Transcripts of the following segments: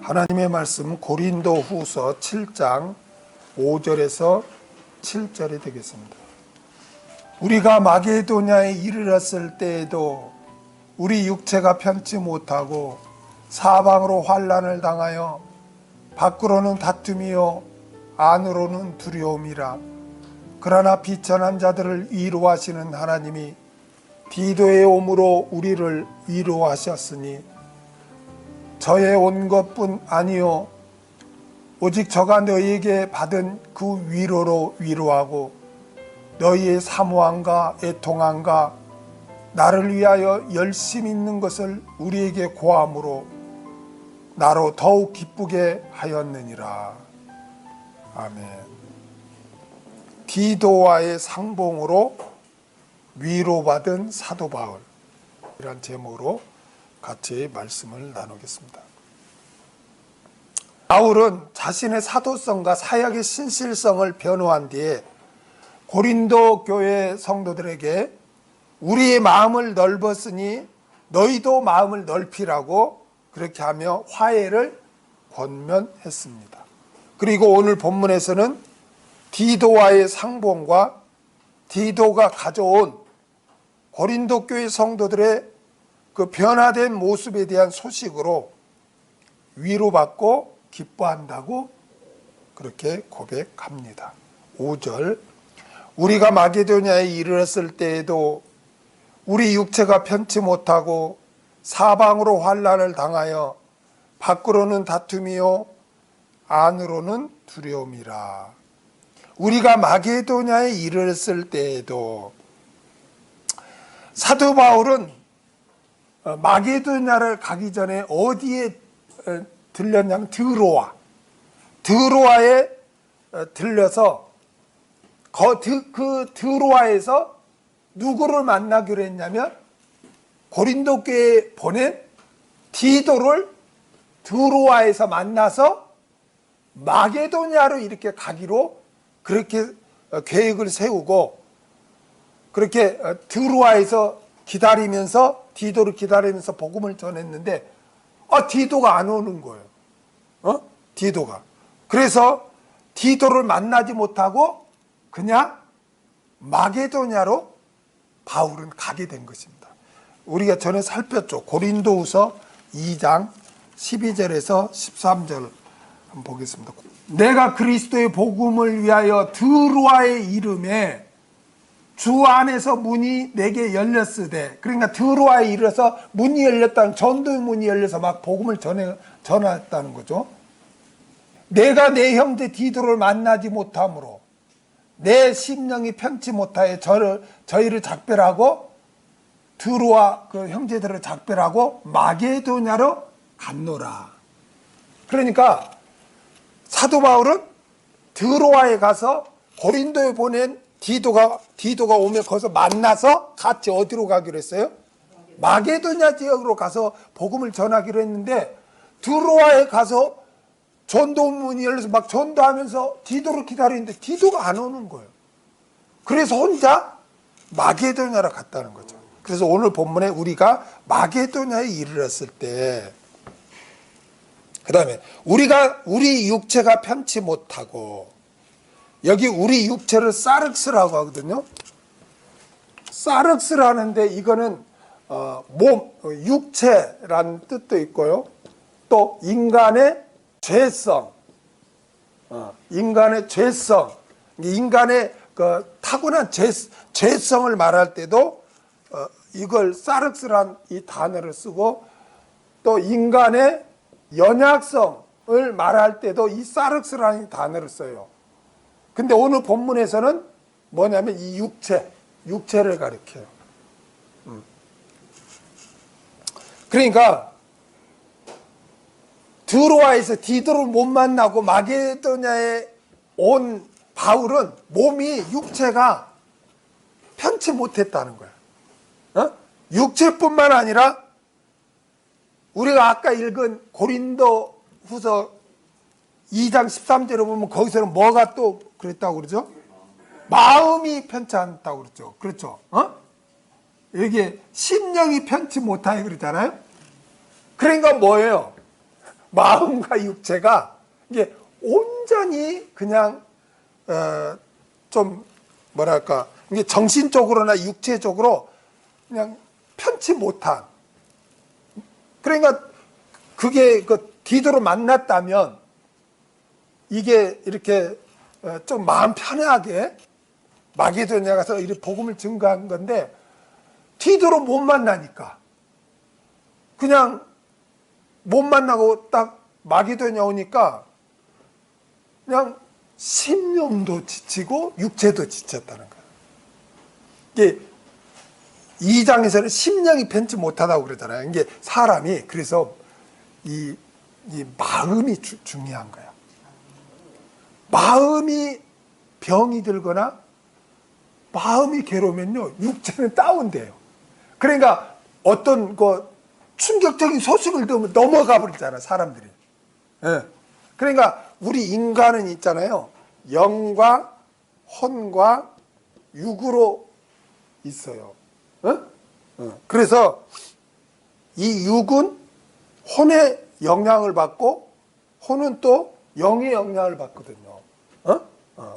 하나님의 말씀 고린도후서 7장 5절에서 7절이 되겠습니다. 우리가 마게도냐에 이르렀을 때에도 우리 육체가 편치 못하고 사방으로 환난을 당하여 밖으로는 다툼이요 안으로는 두려움이라. 그러나 비천한 자들을 위로하시는 하나님이 디도의 오므로 우리를 위로하셨으니 저의 온 것뿐 아니요 오직 저가 너희에게 받은 그 위로로 위로하고 너희의 사모함과 애통함과 나를 위하여 열심 있는 것을 우리에게 고함으로 나로 더욱 기쁘게 하였느니라. 아멘. 디도와의 상봉으로 위로받은 사도 바울, 이란 제목으로 같이 말씀을 나누겠습니다. 바울은 자신의 사도성과 사역의 신실성을 변호한 뒤에 고린도 교회 성도들에게 우리의 마음을 넓었으니 너희도 마음을 넓히라고 그렇게 하며 화해를 권면했습니다. 그리고 오늘 본문에서는 디도와의 상봉과 디도가 가져온 고린도 교회 성도들의 그 변화된 모습에 대한 소식으로 위로받고 기뻐한다고 그렇게 고백합니다. 5절, 우리가 마게도냐에 이르렀을 때에도 우리 육체가 편치 못하고 사방으로 환난을 당하여 밖으로는 다툼이요 안으로는 두려움이라. 우리가 마게도냐에 이르렀을 때에도, 사도 바울은 마게도냐를 가기 전에 어디에 들렸냐면 드로아에 들려서 그 드로아에서 누구를 만나기로 했냐면 고린도 교회에 보낸 디도를 드로아에서 만나서 마게도냐로 이렇게 가기로 그렇게 계획을 세우고, 그렇게 드로아에서 기다리면서 디도를 기다리면서 복음을 전했는데 디도가 안 오는 거예요. 디도가. 그래서 디도를 만나지 못하고 그냥 마게도냐로 바울은 가게 된 것입니다. 우리가 전에 살폈죠. 고린도후서 2장 12절에서 13절 한번 보겠습니다. 내가 그리스도의 복음을 위하여 드로아의 이름에 주 안에서 문이 내게 열렸으되, 그러니까 드로아에 이르러서 문이 열렸다는, 전도의 문이 열려서 막 복음을 전했다는 거죠. 내가 내 형제 디도를 만나지 못함으로 내 심령이 편치 못하여 저희를 작별하고 드로아 그 형제들을 작별하고 마게도냐로 갔노라. 그러니까 사도 바울은 드로아에 가서 고린도에 보낸 디도가 오면 거기서 만나서 같이 어디로 가기로 했어요? 마게도냐 지역으로 가서 복음을 전하기로 했는데, 드로아에 가서 전도문이 열려서 막 전도하면서 디도를 기다리는데 디도가 안 오는 거예요. 그래서 혼자 마게도냐로 갔다는 거죠. 그래서 오늘 본문에 우리가 마게도냐에 이르렀을 때, 그 다음에 우리 육체가 편치 못하고, 여기 우리 육체를 사륵스라고 하거든요. 사륵스라는데 이거는 몸, 육체라는 뜻도 있고요. 또 인간의 죄성, 인간의 그 타고난 죄성을 말할 때도 이걸 사륵스란 이 단어를 쓰고, 또 인간의 연약성을 말할 때도 이 사륵스라는 단어를 써요. 근데 오늘 본문에서는 뭐냐면 이 육체를 가리켜요. 그러니까 드로아에서 디도를 못 만나고 마게도냐에 온 바울은 몸이, 육체가 편치 못했다는 거야. 육체뿐만 아니라 우리가 아까 읽은 고린도 후서 2장 13절에 보면 거기서는 뭐가 또 그랬다고 그러죠? 마음이 편치 않다고 그랬죠. 그렇죠? 여기 심령이 편치 못하게 그러잖아요. 그러니까 뭐예요? 마음과 육체가 이게 온전히 그냥 좀 뭐랄까 이게 정신적으로나 육체적으로 그냥 편치 못한, 그러니까 그게 그 디도로 만났다면 이게 이렇게 좀 마음 편하게 마게도냐 가서 이렇게 복음을 증거한 건데, 디도로 못 만나니까 그냥 못 만나고 딱 마게도냐 오니까 그냥 심령도 지치고 육체도 지쳤다는 거예요. 이게 2장에서는 심령이 편치 못하다고 그러잖아요. 이게 사람이, 그래서 이 마음이 중요한 거야. 마음이 병이 들거나 마음이 괴로우면요, 육체는 다운돼요. 그러니까 어떤 충격적인 소식을 들으면 넘어가 버리잖아, 사람들이. 예. 그러니까 우리 인간은 있잖아요, 영과 혼과 육으로 있어요. 그래서 이 육은 혼의 영향을 받고 혼은 또 영의 영향을 받거든요.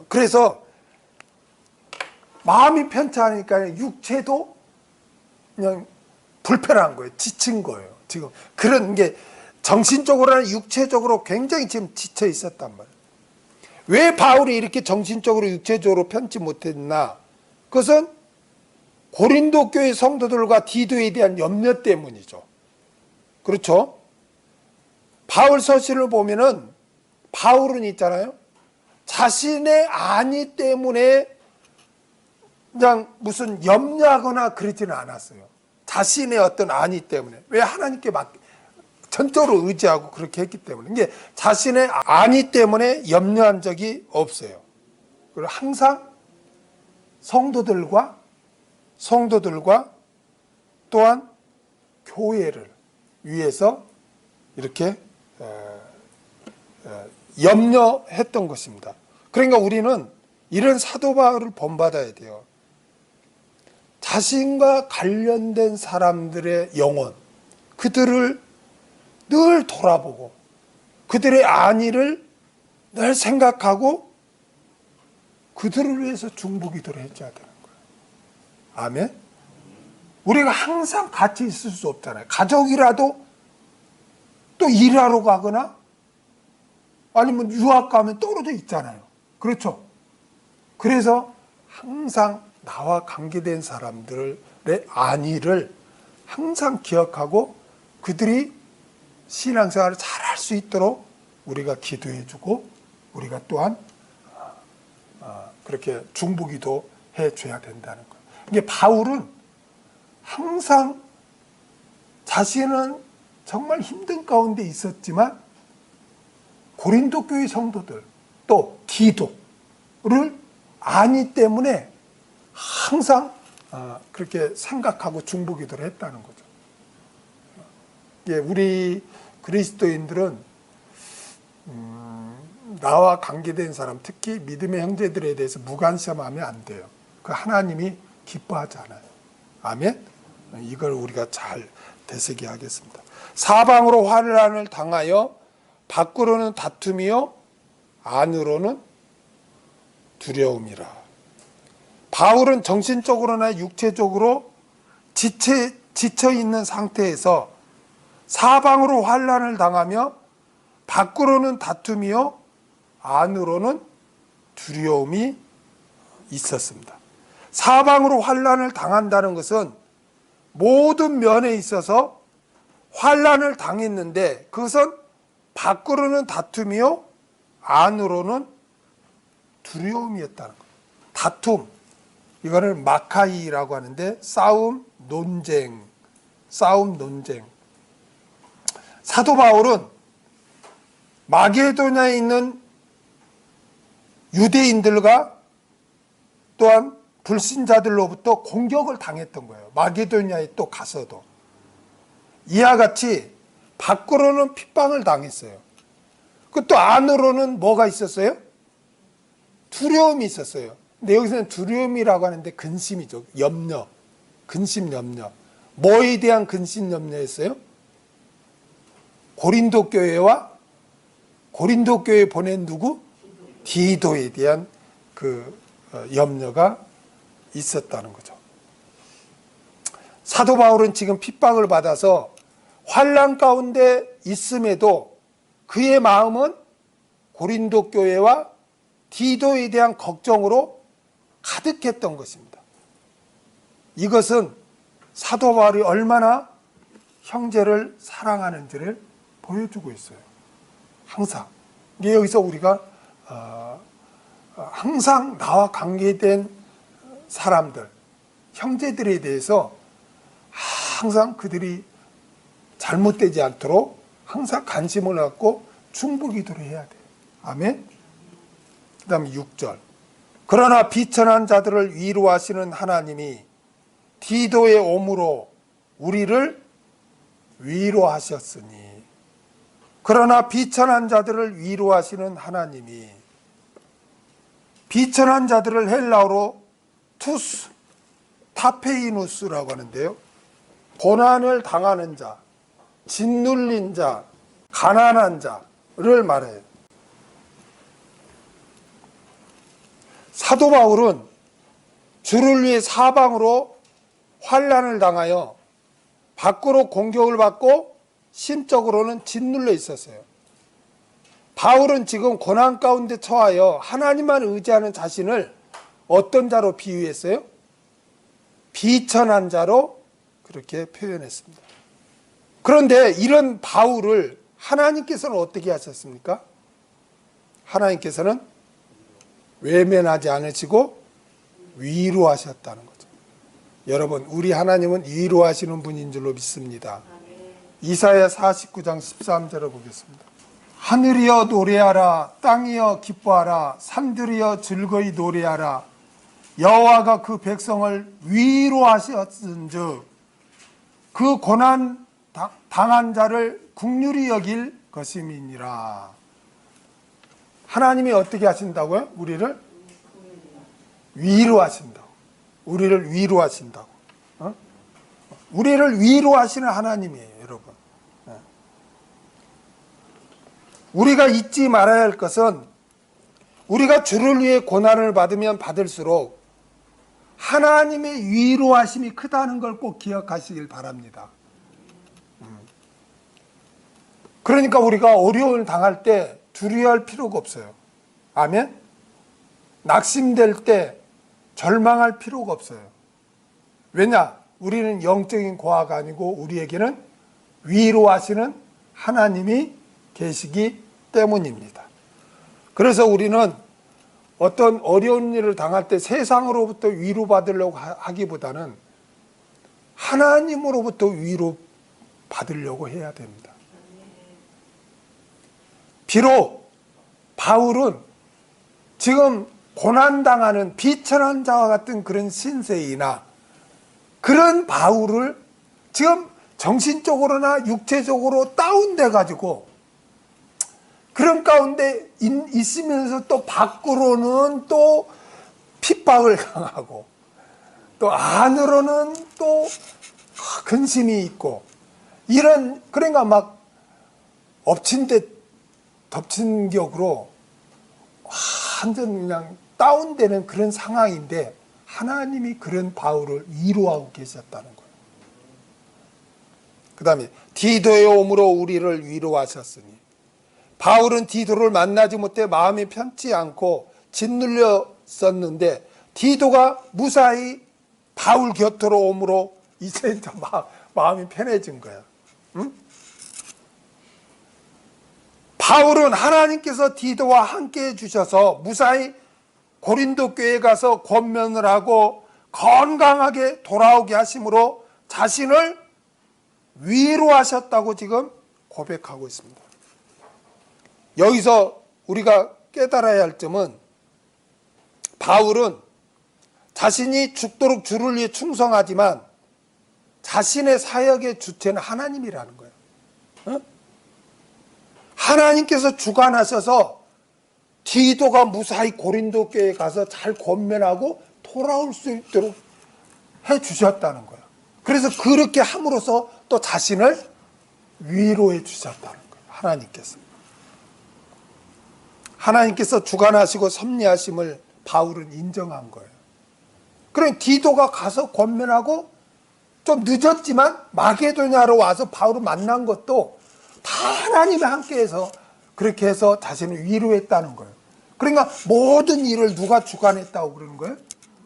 그래서 마음이 편치 않으니까 육체도 그냥 불편한 거예요. 지친 거예요. 지금 그런 게 정신적으로나 육체적으로 굉장히 지금 지쳐 있었단 말이에요. 왜 바울이 이렇게 정신적으로 육체적으로 편치 못했나? 그것은 고린도 교회 성도들과 디도에 대한 염려 때문이죠. 그렇죠? 바울 서신을 보면은 바울은 있잖아요, 자신의 안위 때문에 그냥 무슨 염려하거나 그러지는 않았어요. 자신의 어떤 안위 때문에. 왜? 하나님께 전적으로 의지하고 그렇게 했기 때문에. 이게 자신의 안위 때문에 염려한 적이 없어요. 그리고 항상 성도들과 또한 교회를 위해서 이렇게 염려했던 것입니다. 그러니까 우리는 이런 사도 바울을 본받아야 돼요. 자신과 관련된 사람들의 영혼, 그들을 늘 돌아보고 그들의 안위를 늘 생각하고 그들을 위해서 중보기도를 해줘야 되는 거예요. 아멘? 우리가 항상 같이 있을 수 없잖아요. 가족이라도 또 일하러 가거나 아니면 유학 가면 떨어져 있잖아요. 그렇죠? 그래서 항상 나와 관계된 사람들의 안위를 항상 기억하고 그들이 신앙생활을 잘할 수 있도록 우리가 기도해주고 우리가 또한 그렇게 중보기도 해줘야 된다는 거예요. 이게 바울은 항상 자신은 정말 힘든 가운데 있었지만 고린도 교회 성도들 또 디도를 안위 때문에 항상 그렇게 생각하고 중보기도를 했다는 거죠. 우리 그리스도인들은 나와 관계된 사람, 특히 믿음의 형제들에 대해서 무관심하면 안 돼요. 그 하나님이 기뻐하지 않아요. 아멘? 이걸 우리가 잘 되새기하겠습니다. 사방으로 환난을 당하여 밖으로는 다툼이요 안으로는 두려움이라. 바울은 정신적으로나 육체적으로 지쳐 있는 상태에서 사방으로 환난을 당하며 밖으로는 다툼이요 안으로는 두려움이 있었습니다. 사방으로 환난을 당한다는 것은 모든 면에 있어서 환난을 당했는데 그것은 밖으로는 다툼이요 안으로는 두려움이었다는 거예요. 다툼, 이거를 마카이라고 하는데 싸움, 논쟁. 사도 바울은 마게도냐에 있는 유대인들과 또한 불신자들로부터 공격을 당했던 거예요. 마게도냐에 또 가서도. 이와 같이 밖으로는 핍박을 당했어요. 또 안으로는 뭐가 있었어요? 두려움이 있었어요. 근데 여기서는 두려움이라고 하는데 근심이죠. 염려. 근심, 염려. 뭐에 대한 근심, 염려였어요? 고린도 교회와 고린도 교회에 보낸 누구? 디도에 대한 그 염려가 있었다는 거죠. 사도 바울은 지금 핍박을 받아서 환난 가운데 있음에도 그의 마음은 고린도 교회와 디도에 대한 걱정으로 가득했던 것입니다. 이것은 사도 바울이 얼마나 형제를 사랑하는지를 보여주고 있어요. 항상. 이게 여기서 우리가 항상 나와 관계된 사람들, 형제들에 대해서 항상 그들이 잘못되지 않도록 항상 관심을 갖고 중보기도를 해야 돼요. 아멘. 그 다음에 6절. 그러나 비천한 자들을 위로하시는 하나님이 디도의 오므로 우리를 위로하셨으니. 그러나 비천한 자들을 위로하시는 하나님이, 비천한 자들을 헬라어로 투스 타페이누스라고 하는데요, 고난을 당하는 자, 짓눌린 자, 가난한 자를 말해요. 사도 바울은 주를 위해 사방으로 환난을 당하여 밖으로 공격을 받고 심적으로는 짓눌려 있었어요. 바울은 지금 고난 가운데 처하여 하나님만 의지하는 자신을 어떤 자로 비유했어요? 비천한 자로 그렇게 표현했습니다. 그런데 이런 바울을 하나님께서는 어떻게 하셨습니까? 하나님께서는 외면하지 않으시고 위로하셨다는 거죠. 여러분, 우리 하나님은 위로하시는 분인 줄로 믿습니다. 이사야 49장 13절을 보겠습니다. 하늘이여 노래하라, 땅이여 기뻐하라, 산들이여 즐거이 노래하라. 여호와가 그 백성을 위로하셨은즉 그 고난 당한 자를 긍휼히 여길 것임이니라. 하나님이 어떻게 하신다고요? 우리를 위로하신다고. 우리를 위로하신다고. 우리를 위로하시는 하나님이에요, 여러분. 우리가 잊지 말아야 할 것은 우리가 주를 위해 고난을 받으면 받을수록 하나님의 위로하심이 크다는 걸 꼭 기억하시길 바랍니다. 그러니까 우리가 어려움을 당할 때 두려워할 필요가 없어요. 아멘? 낙심될 때 절망할 필요가 없어요. 왜냐? 우리는 영적인 고아가 아니고 우리에게는 위로하시는 하나님이 계시기 때문입니다. 그래서 우리는 어떤 어려운 일을 당할 때 세상으로부터 위로받으려고 하기보다는 하나님으로부터 위로받으려고 해야 됩니다. 비록 바울은 지금 고난당하는 비천한 자와 같은 그런 신세이나 그런 바울을 지금 정신적으로나 육체적으로 다운돼 가지고 그런 가운데 있으면서 또 밖으로는 또 핍박을 당하고 또 안으로는 또 근심이 있고 이런, 그러니까 막 엎친 데 덮친 격으로 완전 그냥 다운되는 그런 상황인데 하나님이 그런 바울을 위로하고 계셨다는 거예요. 그 다음에 디도의 오므로 우리를 위로하셨으니. 바울은 디도를 만나지 못해 마음이 편치 않고 짓눌렸었는데 디도가 무사히 바울 곁으로 오므로 이제 마음이 편해진 거야. 응? 바울은 하나님께서 디도와 함께 해주셔서 무사히 고린도 교회에 가서 권면을 하고 건강하게 돌아오게 하심으로 자신을 위로하셨다고 지금 고백하고 있습니다. 여기서 우리가 깨달아야 할 점은 바울은 자신이 죽도록 주를 위해 충성하지만 자신의 사역의 주체는 하나님이라는 거예요. 어? 하나님께서 주관하셔서 디도가 무사히 고린도 교회에 가서 잘 권면하고 돌아올 수 있도록 해주셨다는 거예요. 그래서 그렇게 함으로써 또 자신을 위로해 주셨다는 거예요. 하나님께서 주관하시고 섭리하심을 바울은 인정한 거예요. 그럼 디도가 가서 권면하고 좀 늦었지만 마게도냐로 와서 바울을 만난 것도 다 하나님이 함께해서 그렇게 해서 자신을 위로했다는 거예요. 그러니까 모든 일을 누가 주관했다고 그러는 거예요?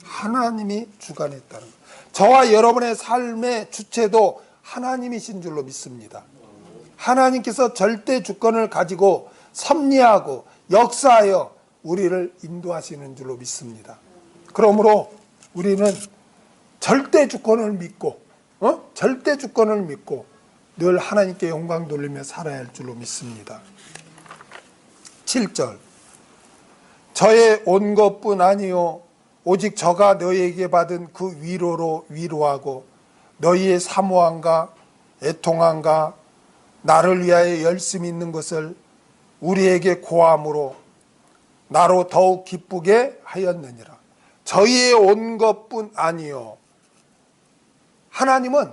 하나님이 주관했다는 거예요. 저와 여러분의 삶의 주체도 하나님이신 줄로 믿습니다. 하나님께서 절대 주권을 가지고 섭리하고 역사하여 우리를 인도하시는 줄로 믿습니다. 그러므로 우리는 절대 주권을 믿고 절대 주권을 믿고 늘 하나님께 영광 돌리며 살아야 할 줄로 믿습니다. 7절 저의 온 것뿐 아니요 오직 저가 너희에게 받은 그 위로로 위로하고 너희의 사모함과 애통함과 나를 위하여 열심히 있는 것을 우리에게 고함으로 나로 더욱 기쁘게 하였느니라. 저희의 온 것뿐 아니요. 하나님은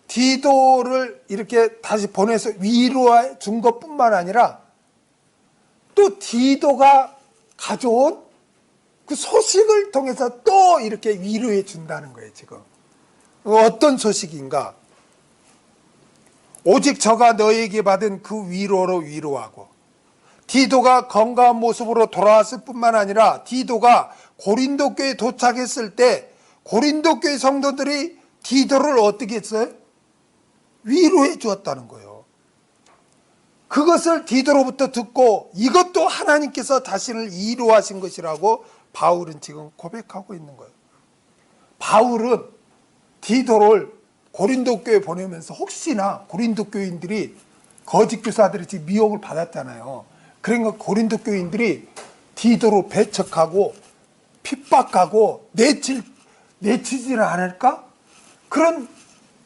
디도를 이렇게 다시 보내서 위로해 준 것뿐만 아니라 또 디도가 가져온 그 소식을 통해서 또 이렇게 위로해 준다는 거예요. 지금 어떤 소식인가? 오직 저가 너희에게 받은 그 위로로 위로하고 디도가 건강한 모습으로 돌아왔을 뿐만 아니라 디도가 고린도 교회에 도착했을 때 고린도 교회 성도들이 디도를 어떻게 했어요? 위로해 주었다는 거예요. 그것을 디도로부터 듣고 이것도 하나님께서 자신을 위로하신 것이라고 바울은 지금 고백하고 있는 거예요. 바울은 디도를 고린도 교회에 보내면서 혹시나 고린도 교인들이 거짓 교사들이 지금 미혹을 받았잖아요. 그러니까 고린도 교인들이 디도로 배척하고 핍박하고 내치지를 않을까? 그런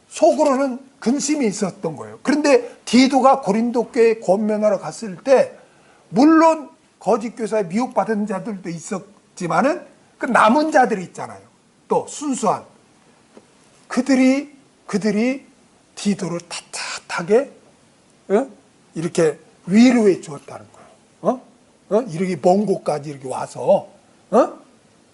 속으로는 근심이 있었던 거예요. 그런데 디도가 고린도 교회에 권면하러 갔을 때 물론 거짓 교사에 미혹받은 자들도 있었지만은 그 남은 자들이 있잖아요. 또 순수한 그들이 디도를 따뜻하게 이렇게 위로해 주었다는 거예요. 이렇게 먼 곳까지 이렇게 와서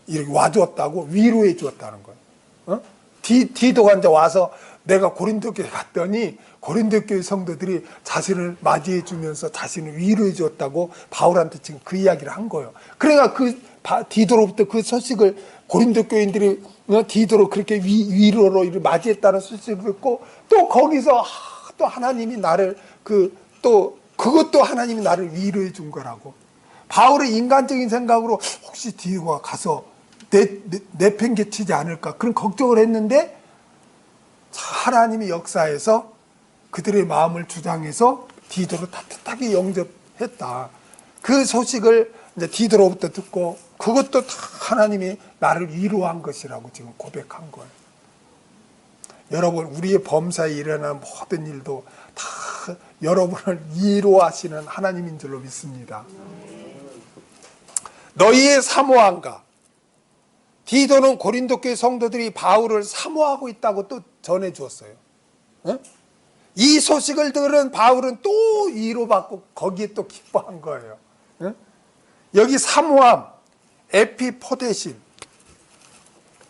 이렇게 와주었다고 위로해 주었다는 거예요. 디도가 이제 와서 내가 고린도 교회 갔더니 고린도 교회 성도들이 자신을 맞이해 주면서 자신을 위로해 주었다고 바울한테 지금 그 이야기를 한 거예요. 그러니까 그 디도로부터 그 소식을 고린도 교인들이 디도로 그렇게 위로로 맞이했다는 소식을 듣고 또 거기서 또 하나님이 나를 그것도 하나님이 나를 위로해 준 거라고. 바울의 인간적인 생각으로 혹시 디도가 가서 내팽개치지 않을까 그런 걱정을 했는데 하나님이 역사에서 그들의 마음을 주장해서 디도를 따뜻하게 영접했다. 그 소식을 이제 디도로부터 듣고 그것도 다 하나님이 나를 위로한 것이라고 지금 고백한 거예요. 여러분 우리의 범사에 일어나는 모든 일도 다 여러분을 위로하시는 하나님인 줄로 믿습니다. 너희의 사모함과 디도는 고린도 교회 성도들이 바울을 사모하고 있다고 또 전해 주었어요. 이 소식을 들은 바울은 또 위로받고 거기에 또 기뻐한 거예요. 여기 사모함, 에피포데심,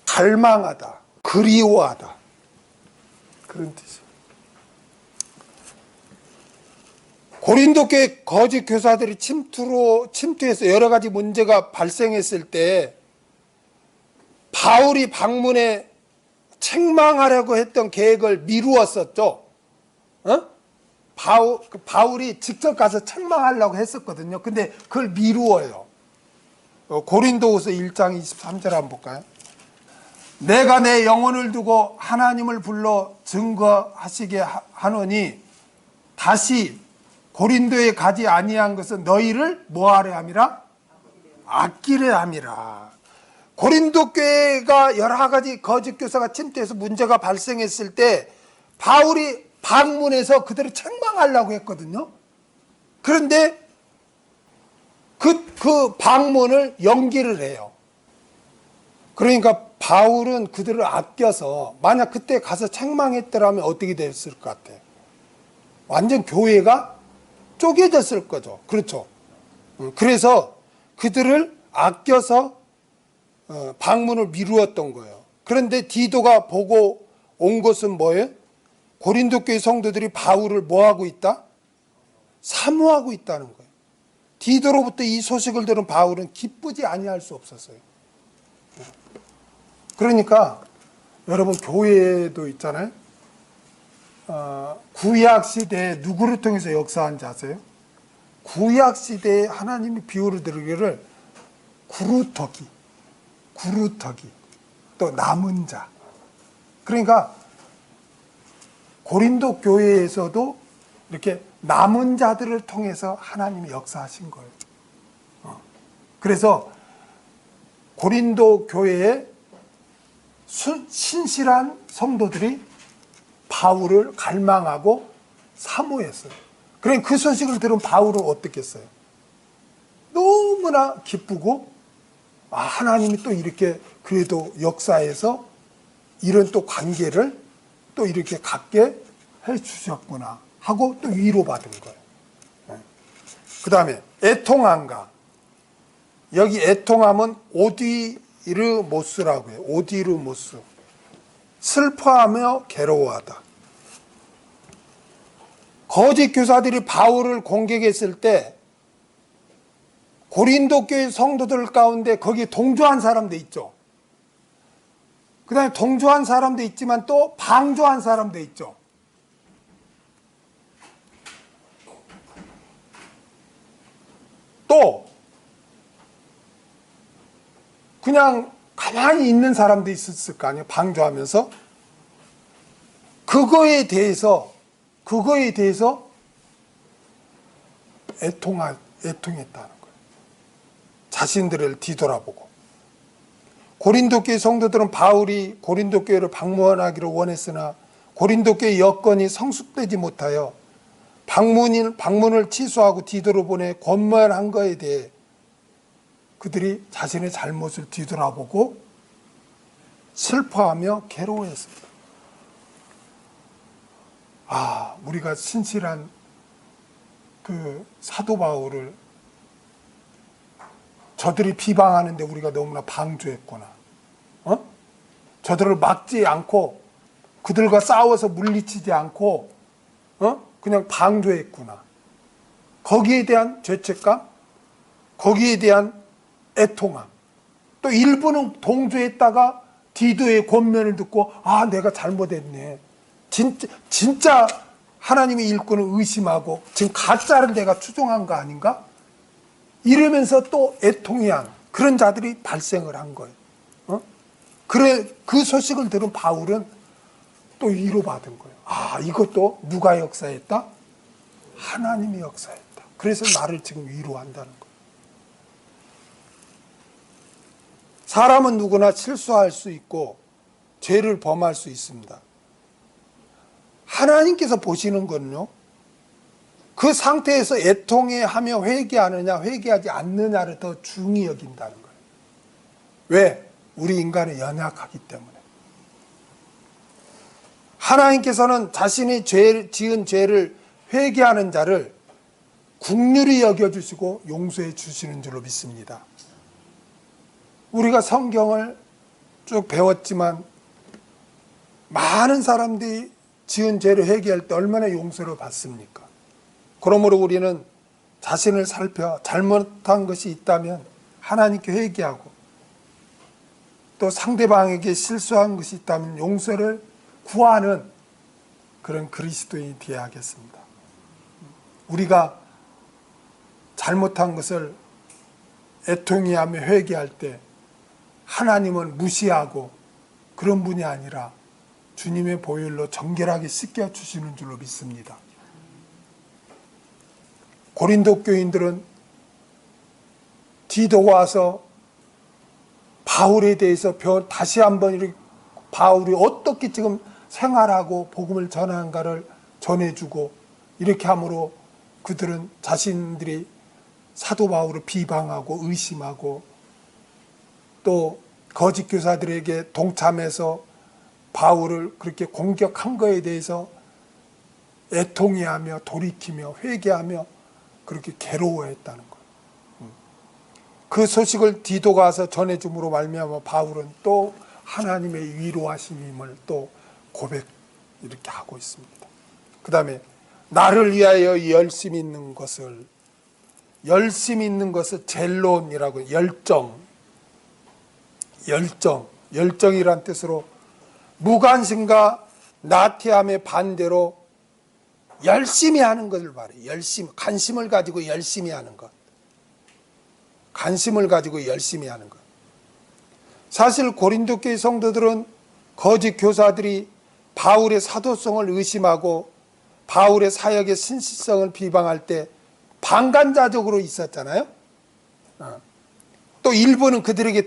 갈망하다, 그리워하다 그런 뜻이에요. 고린도 교회 거짓 교사들이 침투해서 여러 가지 문제가 발생했을 때 바울이 방문에 책망하려고 했던 계획을 미루었었죠. 바울이 직접 가서 책망하려고 했었거든요. 근데 그걸 미루어요. 고린도후서 1장 23절 한번 볼까요? 내가 내 영혼을 두고 하나님을 불러 증거하시게 하노니 다시 고린도에 가지 아니한 것은 너희를 뭐하려 함이라? 아끼려 함이라. 고린도 교회가 여러 가지 거짓 교사가 침투해서 문제가 발생했을 때 바울이 방문해서 그들을 책망하려고 했거든요. 그런데 그 방문을 연기를 해요. 그러니까 바울은 그들을 아껴서 만약 그때 가서 책망했더라면 어떻게 됐을 것 같아요? 완전 교회가 쪼개졌을 거죠. 그렇죠. 그래서 그들을 아껴서 방문을 미루었던 거예요. 그런데 디도가 보고 온 것은 뭐예요? 고린도 교회 성도들이 바울을 뭐하고 있다? 사모하고 있다는 거예요. 디도로부터 이 소식을 들은 바울은 기쁘지 아니할 수 없었어요. 그러니까 여러분 교회도 있잖아요. 구약 시대에 누구를 통해서 역사한지 아세요? 구약 시대에 하나님이 비유를 들으기를 구루터기, 또 남은 자. 그러니까 고린도 교회에서도 이렇게 남은 자들을 통해서 하나님이 역사하신 거예요. 그래서 고린도 교회에 신실한 성도들이 바울을 갈망하고 사모했어요. 그러니까 그 소식을 들은 바울은 어떻겠어요? 너무나 기쁘고 하나님이 또 이렇게 그래도 역사에서 이런 또 관계를 또 이렇게 갖게 해주셨구나 하고 또 위로받은 거예요. 그 다음에 애통함과, 여기 애통함은 오디르모스라고 해요. 오디르모스. 슬퍼하며 괴로워하다. 거짓 교사들이 바울을 공격했을 때 고린도 교회 성도들 가운데 거기에 동조한 사람도 있죠. 그 다음에 동조한 사람도 있지만 또 방조한 사람도 있죠. 또 그냥 가만히 있는 사람도 있었을 거 아니에요. 방조하면서. 그거에 대해서 애통했다는 거예요. 자신들을 뒤돌아보고. 고린도 교회 성도들은 바울이 고린도 교회를 방문하기를 원했으나 고린도 교회 여건이 성숙되지 못하여 방문을 취소하고 뒤돌아보내 권면한 것에 대해 그들이 자신의 잘못을 뒤돌아보고 슬퍼하며 괴로워했습니다. 우리가 신실한 그 사도 바울을 저들이 비방하는데 우리가 너무나 방조했구나. 저들을 막지 않고 그들과 싸워서 물리치지 않고 그냥 방조했구나. 거기에 대한 죄책감, 거기에 대한 애통함. 또 일부는 동조했다가 디도의 권면을 듣고 내가 잘못했네. 진짜 하나님의 일꾼을 의심하고 지금 가짜를 내가 추종한 거 아닌가? 이러면서 또 애통해한 그런 자들이 발생을 한 거예요. 그 소식을 들은 바울은 또 위로받은 거예요. 이것도 누가 역사했다? 하나님이 역사했다. 그래서 나를 지금 위로한다는 거예요. 사람은 누구나 실수할 수 있고 죄를 범할 수 있습니다. 하나님께서 보시는 건요, 그 상태에서 애통해하며 회개하느냐 회개하지 않느냐를 더 중히 여긴다는 거예요. 왜? 우리 인간은 연약하기 때문에. 하나님께서는 자신이 지은 죄를 회개하는 자를 긍휼히 여겨주시고 용서해 주시는 줄로 믿습니다. 우리가 성경을 쭉 배웠지만 많은 사람들이 지은 죄를 회개할 때 얼마나 용서를 받습니까? 그러므로 우리는 자신을 살펴 잘못한 것이 있다면 하나님께 회개하고 또 상대방에게 실수한 것이 있다면 용서를 구하는 그런 그리스도인이 되어야 하겠습니다. 우리가 잘못한 것을 애통해하며 회개할 때 하나님은 무시하고 그런 분이 아니라 주님의 보혈로 정결하게 씻겨주시는 줄로 믿습니다. 고린도 교인들은 디도가 와서 바울에 대해서 다시 한번 이렇게 바울이 어떻게 지금 생활하고 복음을 전하는가를 전해주고 이렇게 함으로 그들은 자신들이 사도 바울을 비방하고 의심하고 또 거짓 교사들에게 동참해서 바울을 그렇게 공격한 것에 대해서 애통해하며 돌이키며 회개하며 그렇게 괴로워했다는 거예요. 그 소식을 디도가 와서 전해줌으로 말미암아 바울은 또 하나님의 위로하심임을 또 고백 이렇게 하고 있습니다. 그 다음에 나를 위하여 열심히 있는 것을 젤론이라고 열정이란 뜻으로 무관심과 나태함의 반대로 열심히 하는 것을 말해요. 관심을 가지고 열심히 하는 것. 사실 고린도 교회 성도들은 거짓 교사들이 바울의 사도성을 의심하고 바울의 사역의 신실성을 비방할 때 방관자적으로 있었잖아요. 또 일부는 그들에게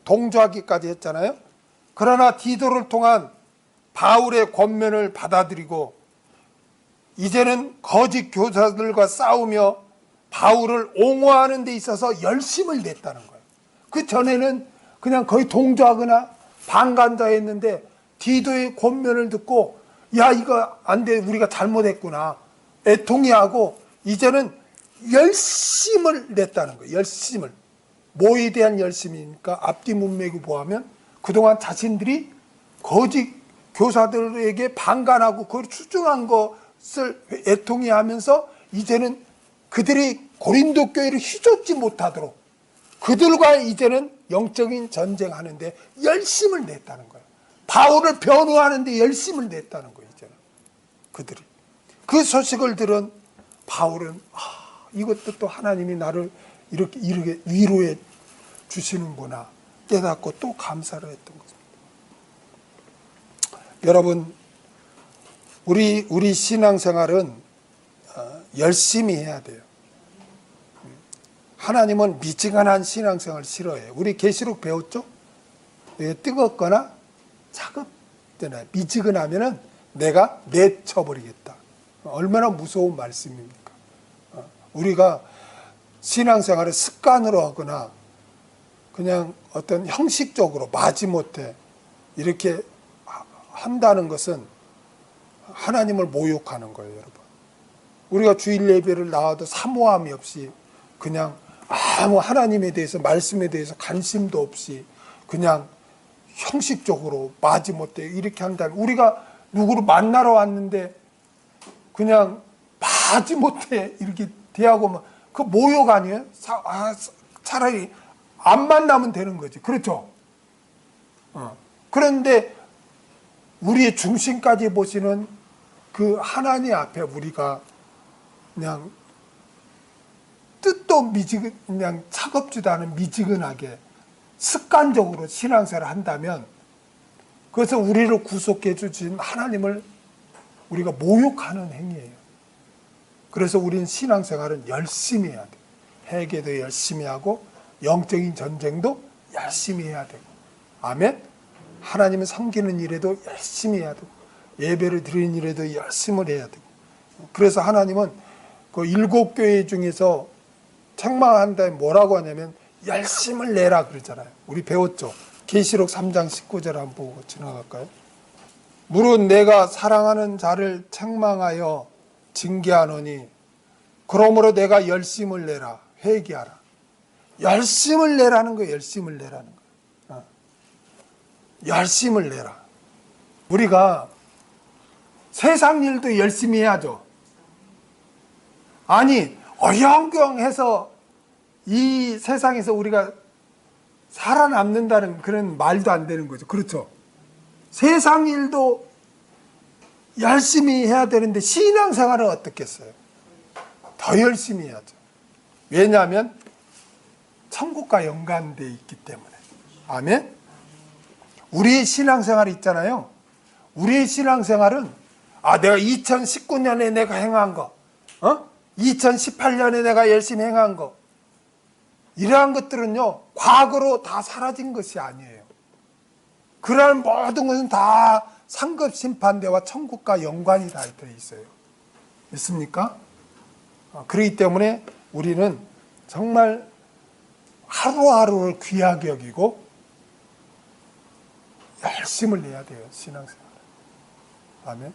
동조하기까지 했잖아요. 그러나 디도를 통한 바울의 권면을 받아들이고 이제는 거짓 교사들과 싸우며 바울을 옹호하는 데 있어서 열심을 냈다는 거예요. 그 전에는 그냥 거의 동조하거나 방관자였는데 디도의 권면을 듣고 야 이거 안 돼, 우리가 잘못했구나 애통해하고 이제는 열심을 냈다는 거예요. 열심을. 뭐에 대한 열심이니까 앞뒤 문맥을 보면 그동안 자신들이 거짓 교사들에게 방관하고 그걸 추종한 것을 애통해하면서 이제는 그들이 고린도 교회를 휘젓지 못하도록 그들과 이제는 영적인 전쟁하는데 열심을 냈다는 거예요. 바울을 변호하는데 열심을 냈다는 거예요. 이제는 그들이. 그 소식을 들은 바울은 이것도 또 하나님이 나를 이렇게 위로해 주시는구나 깨닫고 또 감사를 했던 것입니다. 여러분, 우리 신앙생활은 열심히 해야 돼요. 하나님은 미지근한 신앙생활 싫어해요. 우리 계시록 배웠죠? 뜨겁거나 차갑잖아요. 미지근하면은 내가 내쳐버리겠다. 얼마나 무서운 말씀입니까? 우리가 신앙생활을 습관으로 하거나 그냥 어떤 형식적으로 마지못해 이렇게 한다는 것은 하나님을 모욕하는 거예요, 여러분. 우리가 주일 예배를 나와도 사모함이 없이 그냥 아무 하나님에 대해서 말씀에 대해서 관심도 없이 그냥 형식적으로 마지못해 이렇게 한다면 우리가 누구를 만나러 왔는데 그냥 마지못해 이렇게 대하고 그 모욕 아니에요? 차라리 안 만나면 되는 거지. 그렇죠? 그런데 우리의 중심까지 보시는 그 하나님 앞에 우리가 그냥 뜻도 그냥 차갑지도 않은 미지근하게 습관적으로 신앙생활을 한다면 그것은 우리를 구속해 주신 하나님을 우리가 모욕하는 행위예요. 그래서 우리는 신앙생활은 열심히 해야 돼요. 회개도 열심히 하고 영적인 전쟁도 열심히 해야 되고, 아멘. 하나님을 섬기는 일에도 열심히 해야 되고 예배를 드리는 일에도 열심을 해야 되고. 그래서 하나님은 그 7교회 중에서 책망한 다음에 뭐라고 하냐면 열심을 내라 그러잖아요. 우리 배웠죠? 계시록 3장 19절 한번 보고 지나갈까요? 무릇 내가 사랑하는 자를 책망하여 징계하노니 그러므로 내가 열심을 내라. 회개하라. 열심을 내라는 거예요. 열심을 내라는 거예요. 열심을 내라. 우리가 세상 일도 열심히 해야죠. 아니 어영경해서 이 세상에서 우리가 살아남는다는 그런 말도 안 되는 거죠. 그렇죠? 세상 일도 열심히 해야 되는데 신앙생활은 어떻겠어요? 더 열심히 해야죠. 왜냐하면 천국과 연관되어 있기 때문에. 아멘? 우리의 신앙생활이 있잖아요. 우리의 신앙생활은 내가 2019년에 내가 행한 거, 2018년에 내가 열심히 행한 거, 이러한 것들은요 과거로 다 사라진 것이 아니에요. 그러한 모든 것은 다 상급심판대와 천국과 연관이 다 되어 있어요. 믿습니까? 그렇기 때문에 우리는 정말 하루하루를 귀하게 여기고 열심을 내야 돼요. 신앙생활. 아멘.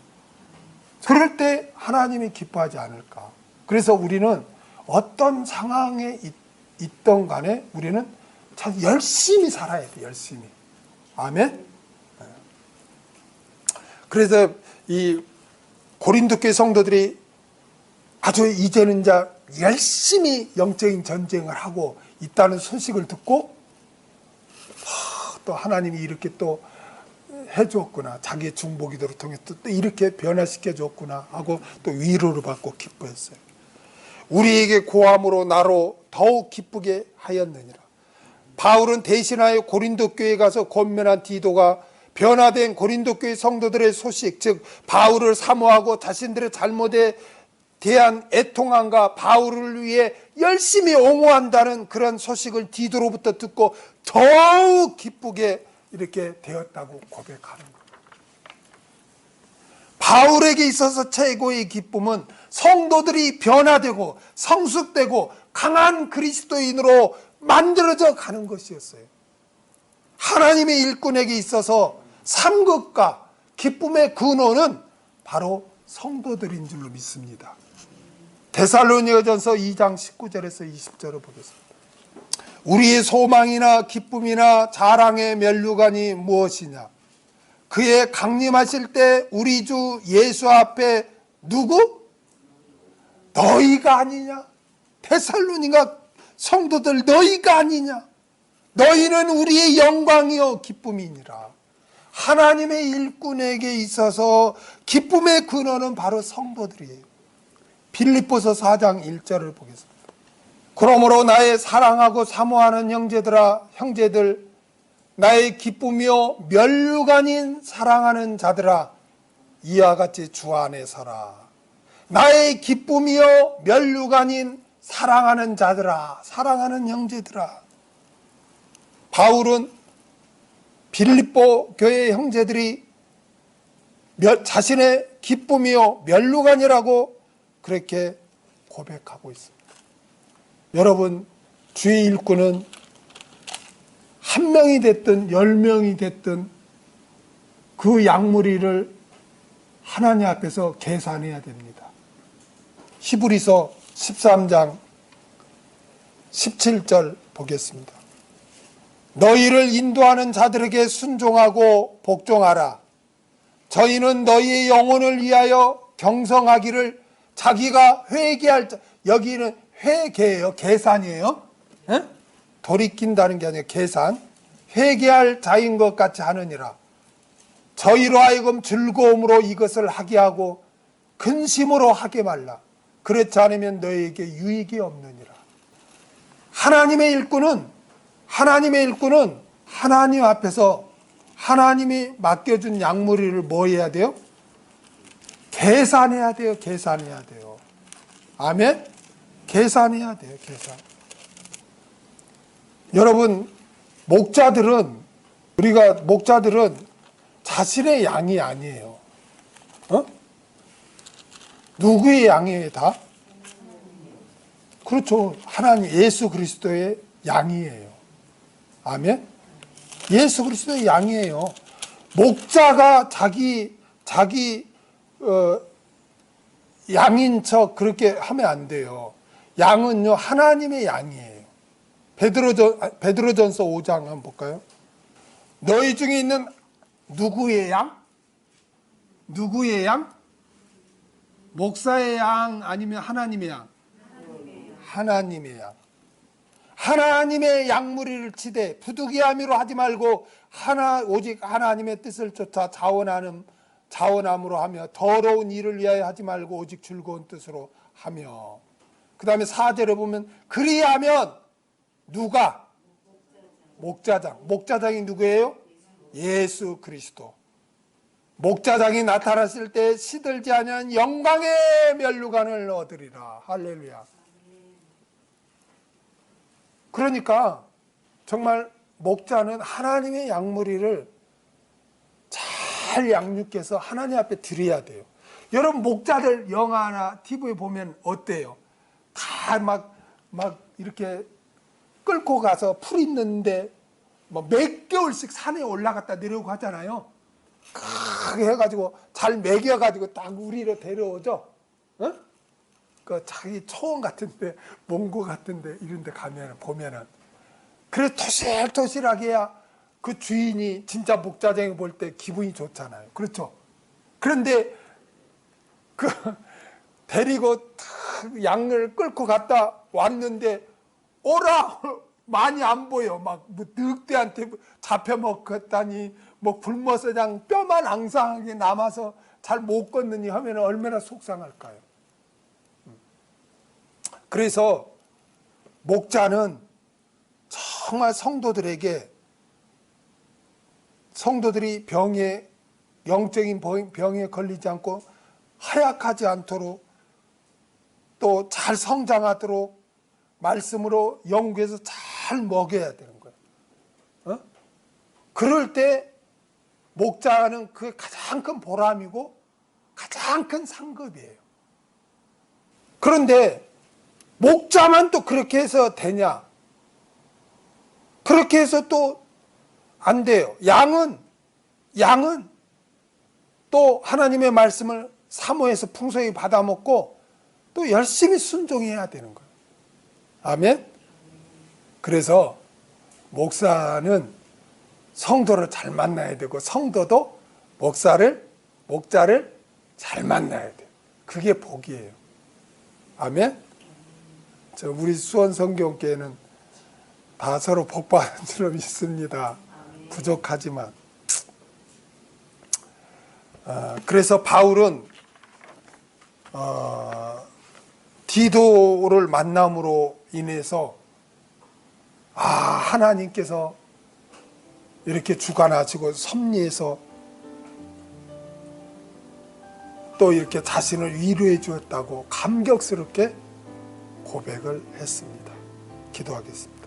그럴 때 하나님이 기뻐하지 않을까 그래서 우리는 어떤 상황에 있던 간에 우리는 참 열심히 살아야 돼. 열심히. 아멘. 그래서 이 고린도 교회 성도들이 아주 이제는 이제 열심히 영적인 전쟁을 하고 있다는 소식을 듣고 또 하나님이 이렇게 또 해주었구나, 자기의 중보기도를 통해 또 이렇게 변화시켜 줬구나 하고 또 위로를 받고 기뻐했어요. 우리에게 고함으로 나로 더욱 기쁘게 하였느니라. 바울은 대신하여 고린도 교회에 가서 권면한 디도가 변화된 고린도 교회 성도들의 소식, 즉 바울을 사모하고 자신들의 잘못에 대한 애통함과 바울을 위해 열심히 옹호한다는 그런 소식을 디도로부터 듣고 더욱 기쁘게 이렇게 되었다고 고백하는 거예요. 바울에게 있어서 최고의 기쁨은 성도들이 변화되고 성숙되고 강한 그리스도인으로 만들어져 가는 것이었어요. 하나님의 일꾼에게 있어서 상급과 기쁨의 근원은 바로 성도들인 줄로 믿습니다. 데살로니가전서 2장 19절에서 20절을 보겠습니다. 우리의 소망이나 기쁨이나 자랑의 면류관이 무엇이냐? 그의 강림하실 때 우리 주 예수 앞에 누구? 너희가 아니냐? 데살로니가 성도들 너희가 아니냐? 너희는 우리의 영광이요 기쁨이니라. 하나님의 일꾼에게 있어서 기쁨의 근원은 바로 성도들이에요. 빌립보서 4장 1절을 보겠습니다. 그러므로 나의 사랑하고 사모하는 형제들, 나의 기쁨이요 면류관인 사랑하는 자들아, 이와 같이 주 안에 서라. 나의 기쁨이요 면류관인 사랑하는 자들아, 사랑하는 형제들아. 바울은 빌립보 교회 형제들이 자신의 기쁨이요 면류관이라고 그렇게 고백하고 있습니다. 여러분, 주의 일꾼은 한 명이 됐든 10명이 됐든 그 양무리를 하나님 앞에서 계산해야 됩니다. 히브리서 13장 17절 보겠습니다. 너희를 인도하는 자들에게 순종하고 복종하라. 저희는 너희의 영혼을 위하여 경성하기를 자기가 회개할 자, 여기는 회개예요. 계산이에요. 에? 돌이킨다는 게 아니라 계산. 회개할 자인 것 같이 하느니라. 저희로 하여금 즐거움으로 이것을 하게 하고 근심으로 하게 말라. 그렇지 않으면 너희에게 유익이 없느니라. 하나님의 일꾼은 하나님 앞에서 하나님이 맡겨준 양무리를 뭐 해야 돼요? 계산해야 돼요. 계산해야 돼요. 아멘? 계산해야 돼요. 계산. 여러분, 목자들은 자신의 양이 아니에요. 누구의 양이에요, 다? 그렇죠. 하나님, 예수 그리스도의 양이에요. 아멘? 예수 그리스도의 양이에요. 목자가 자기 양인 척 그렇게 하면 안 돼요. 양은요, 하나님의 양이에요. 베드로전서 5장 한번 볼까요? 너희 중에 있는 누구의 양? 누구의 양? 목사의 양 아니면 하나님의 양? 하나님의 양. 하나님의 양무리를 치되 부득이함으로 하지 말고 오직 하나님의 뜻을 쫓아 자원함으로 하며 더러운 일을 위하여 하지 말고 오직 즐거운 뜻으로 하며. 그 다음에 4절에 보면 그리하면 누가? 목자장이 누구예요? 예수 그리스도. 목자장이 나타났을 때 시들지 아니한 영광의 면류관을 얻으리라. 할렐루야. 그러니까 정말 목자는 하나님의 양무리를 잘 양육해서 하나님 앞에 드려야 돼요. 여러분, 목자들 영화나 TV에 보면 어때요? 다 막 이렇게 끌고 가서 풀 있는데 뭐 몇 개월씩 산에 올라갔다 내려오고 하잖아요. 크게 해가지고 잘 먹여가지고 딱 우리로 데려오죠. 어? 그 자기 초원 같은데 몽고 같은데 이런 데 가면 보면은 그래 토실토실하게 해야 그 주인이 진짜 목자쟁이 볼 때 기분이 좋잖아요. 그렇죠? 그런데 그 데리고 탁 양을 끌고 갔다 왔는데 오라 많이 안 보여. 막 뭐 늑대한테 잡혀 먹었다니 뭐 굶어서 그냥 뼈만 앙상하게 남아서 잘 못 걷느니 하면 얼마나 속상할까요? 그래서 목자는 정말 성도들이 영적인 병에 걸리지 않고 하약하지 않도록 또 잘 성장하도록 말씀으로 연구해서 잘 먹여야 되는 거예요. 그럴 때 목자는 그게 가장 큰 보람이고 가장 큰 상급이에요. 그런데 목자만 또 그렇게 해서 되냐? 그렇게 해서 또 안 돼요. 양은 또 하나님의 말씀을 사모해서 풍성히 받아먹고 또 열심히 순종해야 되는 거예요. 아멘? 그래서 목사는 성도를 잘 만나야 되고 성도도 목자를 잘 만나야 돼요. 그게 복이에요. 아멘? 우리 수원성경교회는 다 서로 복받은 줄 믿습니다. 부족하지만. 그래서 바울은 디도를 만남으로 인해서 하나님께서 이렇게 주관하시고 섭리해서 또 이렇게 자신을 위로해 주었다고 감격스럽게 고백을 했습니다. 기도하겠습니다.